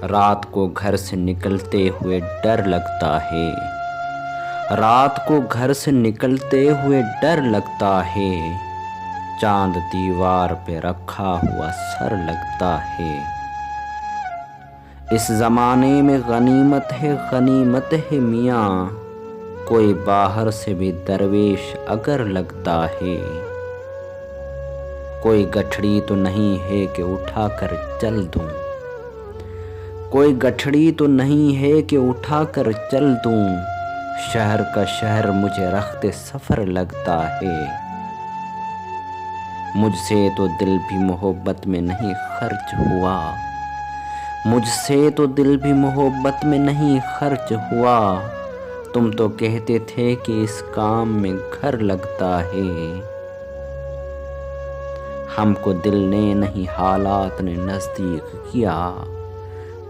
रात को घर से निकलते हुए डर लगता है। रात को घर से निकलते हुए डर लगता है। चांद दीवार पे रखा हुआ सर लगता है। इस जमाने में गनीमत है मियाँ, कोई बाहर से भी दरवेश अगर लगता है। कोई गठड़ी तो नहीं है कि उठा कर चल दूं, कोई गठड़ी तो नहीं है कि उठा कर चल दूं। शहर का शहर मुझे रखते सफर लगता है। मुझसे तो दिल भी मोहब्बत में नहीं खर्च हुआ, मुझसे तो दिल भी मोहब्बत में नहीं खर्च हुआ। तुम तो कहते थे कि इस काम में घर लगता है। हमको दिल ने नहीं हालात ने नज़दीक किया।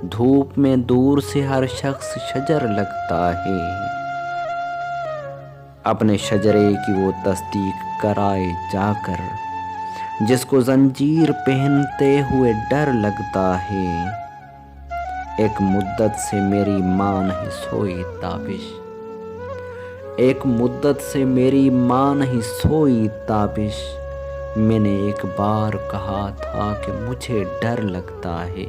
धूप में दूर से हर शख्स शजर लगता है। अपने शजरे की वो तस्दीक कराए जाकर, जिसको जंजीर पहनते हुए डर लगता है। एक मुद्दत से मेरी माँ नहीं सोई ताबिश, एक मुद्दत से मेरी माँ नहीं सोई ताबिश। मैंने एक बार कहा था कि मुझे डर लगता है।